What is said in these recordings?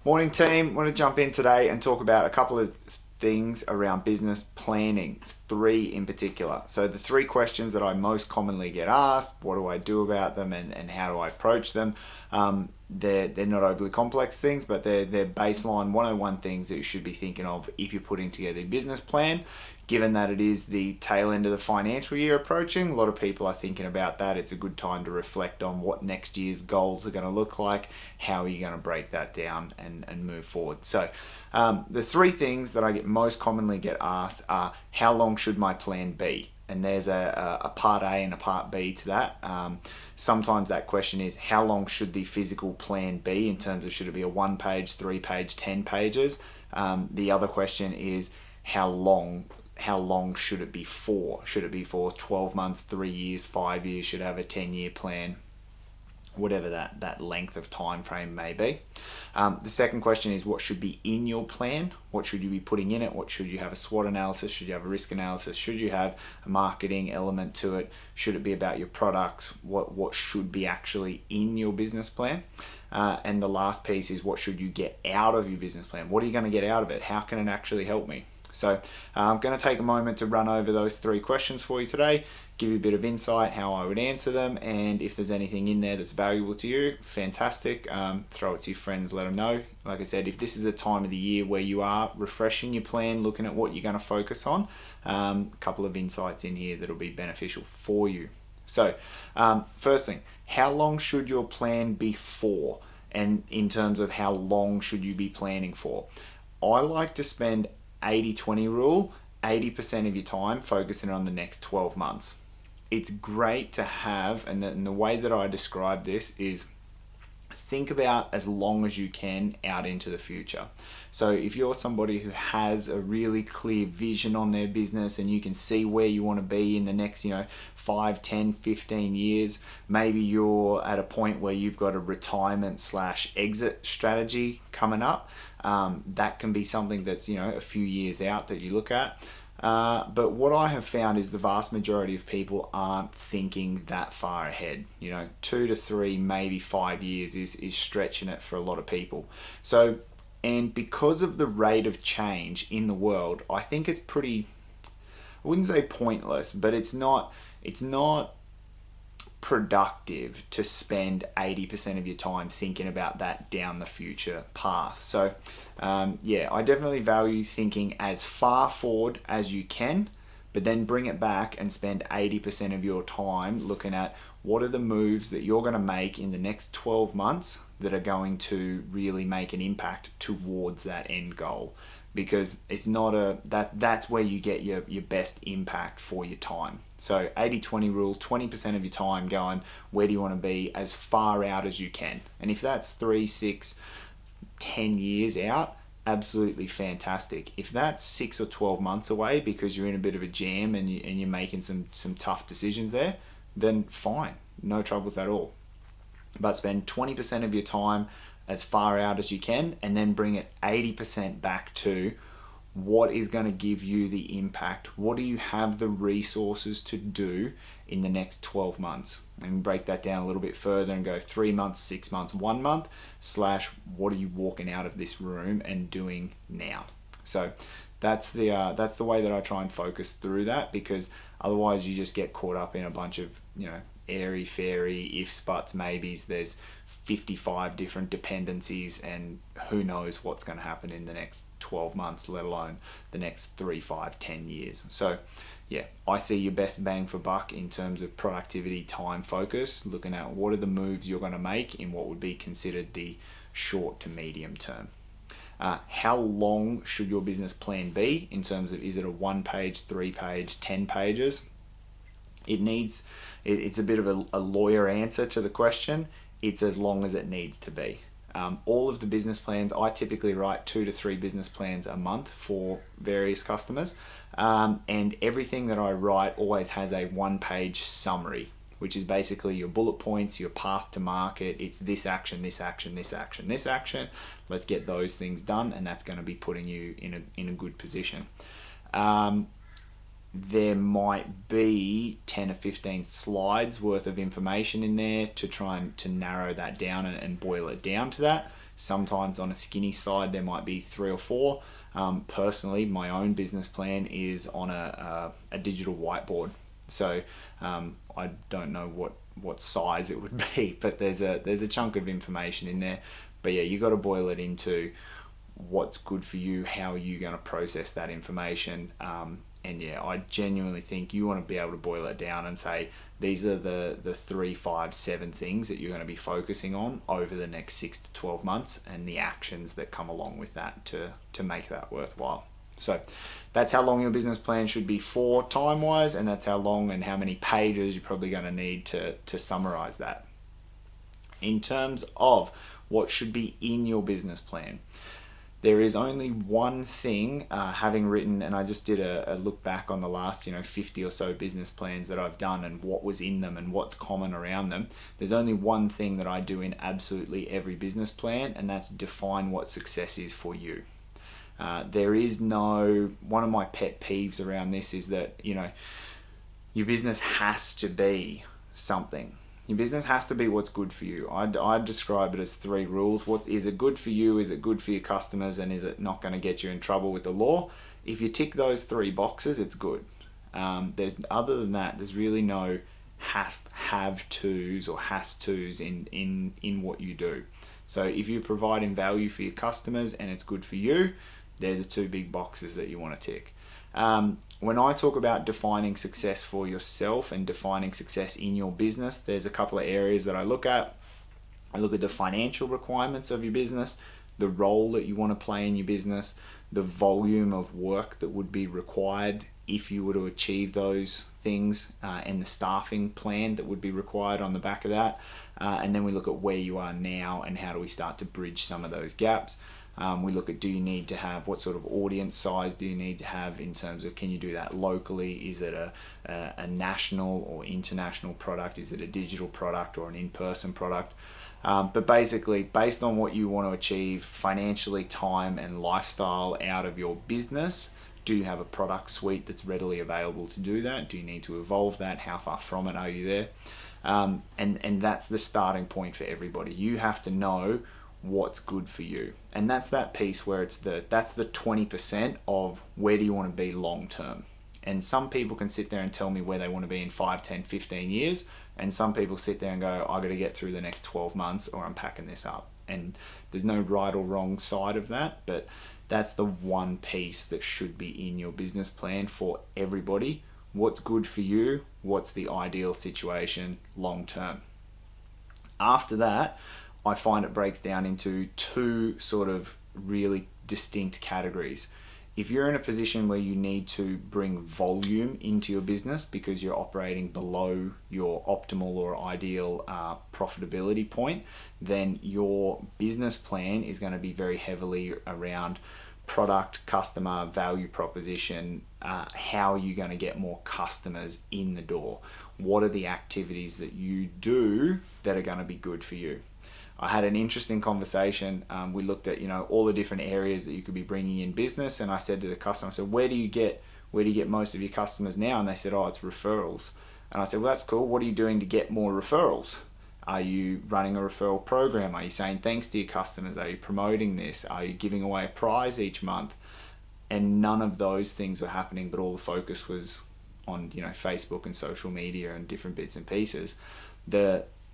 Morning team, want to jump in today and talk about a couple of things around business planning, three in particular. So the three questions that I most commonly get asked, what do I do about them and how do I approach them? They're not overly complex things, but they're baseline 101 things that you should be thinking of if you're putting together a business plan. Given that it is the tail end of the financial year approaching, a lot of people are thinking about that. It's a good time to reflect on what next year's goals are going to look like, how are you going to break that down and move forward. So the three things that I get most commonly get asked are, how long should my plan be? And there's a part A and a part B to that. Sometimes that question is, how long should the physical plan be in terms of should it be a 1 page, 3 page, 10 pages? The other question is, how long should it be for? Should it be for 12 months, 3 years, 5 years? Should it have a 10-year plan? Whatever that length of time frame may be. The second question is, what should be in your plan? What should you be putting in it? What should you have a SWOT analysis? Should you have a risk analysis? Should you have a marketing element to it? Should it be about your products? What should be actually in your business plan? And the last piece is, what should you get out of your business plan? What are you going to get out of it? How can it actually help me? So I'm going to take a moment to run over those three questions for you today, give you a bit of insight how I would answer them, and if there's anything in there that's valuable to you, fantastic. Throw it to your friends, let them know. Like I said, if this is a time of the year where you are refreshing your plan, looking at what you're going to focus on, a couple of insights in here that'll be beneficial for you. So first thing, how long should your plan be for? And in terms of how long should you be planning for? I like to spend 80-20 rule, 80% of your time focusing on the next 12 months. It's great to have, and the way that I describe this is, think about as long as you can out into the future. So if you're somebody who has a really clear vision on their business and you can see where you want to be in the next 5, 10, 15 years, maybe you're at a point where you've got a retirement / exit strategy coming up. That can be something that's a few years out that you look at. But what I have found is the vast majority of people aren't thinking that far ahead. 2 to 3, maybe 5 years is stretching it for a lot of people. So, and because of the rate of change in the world, I think it's pretty, I wouldn't say pointless, but it's not productive to spend 80% of your time thinking about that down the future path. So I definitely value thinking as far forward as you can, but then bring it back and spend 80% of your time looking at what are the moves that you're going to make in the next 12 months that are going to really make an impact towards that end goal. Because it's not that's where you get your best impact for your time. So 80-20 rule, 20% of your time going, where do you want to be as far out as you can? And if that's 3, 6, 10 years out, absolutely fantastic. If that's 6 or 12 months away because you're in a bit of a jam and you're making some tough decisions there, then fine, no troubles at all. But spend 20% of your time as far out as you can, and then bring it 80% back to what is going to give you the impact. What do you have the resources to do in the next 12 months? And break that down a little bit further and go 3 months, 6 months, 1 month / what are you walking out of this room and doing now? So that's the way that I try and focus through that, because otherwise you just get caught up in a bunch of airy fairy ifs, buts, maybes. There's 55 different dependencies, and who knows what's going to happen in the next 12 months, let alone the next 3, 5, 10 years. So I see your best bang for buck in terms of productivity, time focus, looking at what are the moves you're going to make in what would be considered the short to medium term. How long should your business plan be in terms of, is it a 1 page, 3 page, 10 pages? It's a bit of a lawyer answer to the question. It's as long as it needs to be. All of the business plans, I typically write 2 to 3 business plans a month for various customers. And everything that I write always has a 1-page summary, which is basically your bullet points, your path to market. It's this action, this action, this action, this action. Let's get those things done, and that's going to be putting you in a good position. There might be 10 or 15 slides worth of information in there to try and to narrow that down and boil it down to that. Sometimes on a skinny side, there might be 3 or 4. Personally, my own business plan is on a digital whiteboard. So I don't know what size it would be, but there's a chunk of information in there. But yeah, you got to boil it into what's good for you, how are you going to process that information. And yeah, I genuinely think you want to be able to boil it down and say, these are the 3, 5, 7 things that you're going to be focusing on over the next 6 to 12 months and the actions that come along with that to make that worthwhile. So that's how long your business plan should be for time-wise, and that's how long and how many pages you're probably going to need to summarize that. In terms of what should be in your business plan, there is only one thing, having written, and I just did a look back on the last 50 or so business plans that I've done and what was in them and what's common around them. There's only one thing that I do in absolutely every business plan, and that's define what success is for you. There is no, one of my pet peeves around this is that, your business has to be something. Your business has to be what's good for you. I'd describe it as 3 rules. What is it good for you? Is it good for your customers? And is it not going to get you in trouble with the law? If you tick those 3 boxes, it's good. Other than that, there's really no have-tos or has-tos in what you do. So if you're providing value for your customers and it's good for you, they're the 2 big boxes that you want to tick. When I talk about defining success for yourself and defining success in your business, there's a couple of areas that I look at. I look at the financial requirements of your business, the role that you want to play in your business, the volume of work that would be required if you were to achieve those things, and the staffing plan that would be required on the back of that. And then we look at where you are now and how do we start to bridge some of those gaps. We look at, do you need to have, what sort of audience size do you need to have in terms of, can you do that locally? Is it a national or international product? Is it a digital product or an in-person product? But basically, based on what you want to achieve financially, time and lifestyle out of your business, do you have a product suite that's readily available to do that? Do you need to evolve that? How far from it are you there? And that's the starting point for everybody. You have to know what's good for you, and that's that piece where that's the 20% of where do you want to be long term. And some people can sit there and tell me where they want to be in 5, 10, 15 years, and some people sit there and go, I got to get through the next 12 months or I'm packing this up. And there's no right or wrong side of that, but that's the one piece that should be in your business plan for everybody. What's good for you? What's the ideal situation long term? After that, I find it breaks down into 2 sort of really distinct categories. If you're in a position where you need to bring volume into your business because you're operating below your optimal or ideal profitability point, then your business plan is going to be very heavily around product, customer, value proposition. How are you going to get more customers in the door? What are the activities that you do that are going to be good for you? I had an interesting conversation. We looked at all the different areas that you could be bringing in business, and I said to the customer, so where do you get most of your customers now? And they said, oh, it's referrals. And I said, well, that's cool. What are you doing to get more referrals? Are you running a referral program? Are you saying thanks to your customers? Are you promoting this? Are you giving away a prize each month? And none of those things were happening, but all the focus was on Facebook and social media and different bits and pieces.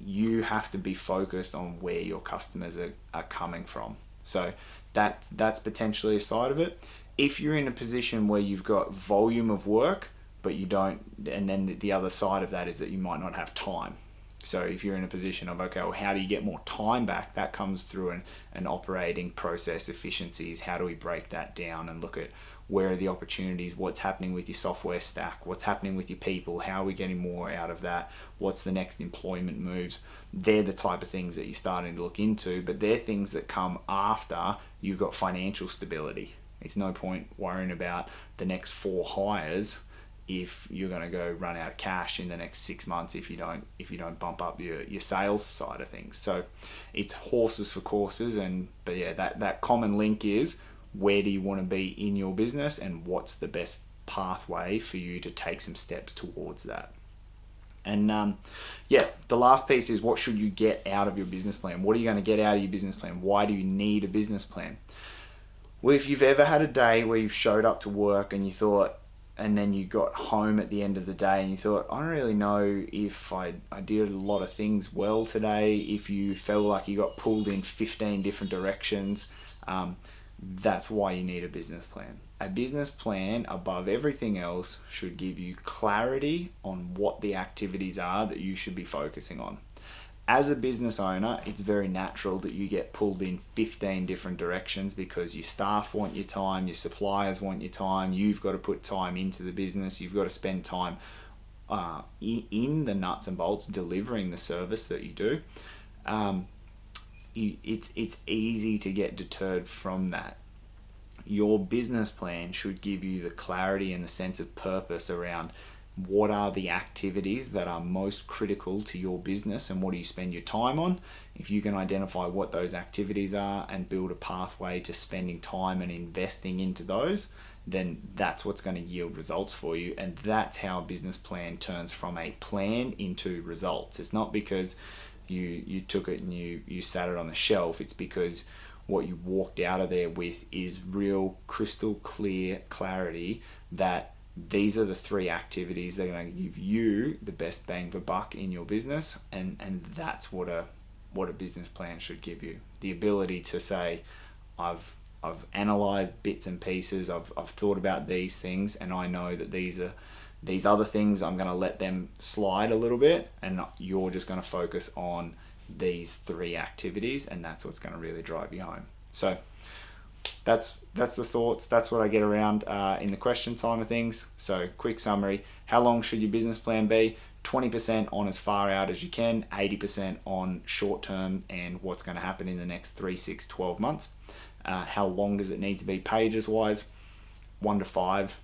You have to be focused on where your customers are coming from. So that's potentially a side of it. If you're in a position where you've got volume of work, but you don't, and then the other side of that is that you might not have time. So if you're in a position of, okay, well, how do you get more time back? That comes through an operating process efficiencies. How do we break that down and look at where are the opportunities? What's happening with your software stack? What's happening with your people? How are we getting more out of that? What's the next employment moves? They're the type of things that you're starting to look into, but they're things that come after you've got financial stability. It's no point worrying about the next 4 hires if you're going to go run out of cash in the next 6 months if you don't bump up your sales side of things. So it's horses for courses, but yeah, that common link is, where do you want to be in your business and what's the best pathway for you to take some steps towards that. And yeah, the last piece is, what should you get out of your business plan? What are you going to get out of your business plan? Why do you need a business plan? Well, if you've ever had a day where you've showed up to work and you thought, and then you got home at the end of the day and you thought, I don't really know if I did a lot of things well today, if you felt like you got pulled in 15 different directions, that's why you need a business plan. A business plan, above everything else, should give you clarity on what the activities are that you should be focusing on. As a business owner, it's very natural that you get pulled in 15 different directions because your staff want your time, your suppliers want your time, you've got to put time into the business, you've got to spend time in the nuts and bolts delivering the service that you do. It's easy to get deterred from that. Your business plan should give you the clarity and the sense of purpose around what are the activities that are most critical to your business and what do you spend your time on. If you can identify what those activities are and build a pathway to spending time and investing into those, then that's what's going to yield results for you. And that's how a business plan turns from a plan into results. It's not because you took it and you sat it on the shelf. It's because what you walked out of there with is real crystal clear clarity that these are the 3 activities that are going to give you the best bang for buck in your business, and that's what a business plan should give you. The ability to say, I've analyzed bits and pieces, I've thought about these things, and I know that these other things, I'm going to let them slide a little bit, and you're just going to focus on these 3 activities, and that's what's going to really drive you home. So that's the thoughts. That's what I get around in the question time of things. So quick summary: how long should your business plan be? 20% on as far out as you can, 80% on short term and what's going to happen in the next 3, 6, 12 months. How long does it need to be pages wise? 1 to 5,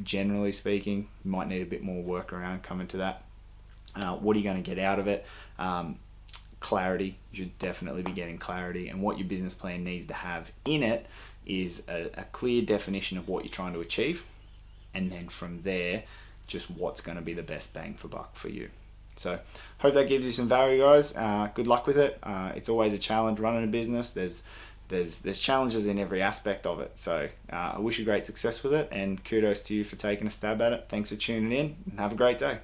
generally speaking. You might need a bit more work around coming to that. What are you going to get out of it? Clarity. You should definitely be getting clarity, and what your business plan needs to have in it is a clear definition of what you're trying to achieve, and then from there just what's going to be the best bang for buck for you. So hope that gives you some value, guys. Good luck with it. It's always a challenge running a business. There's challenges in every aspect of it, so I wish you great success with it, and kudos to you for taking a stab at it. Thanks for tuning in, and have a great day.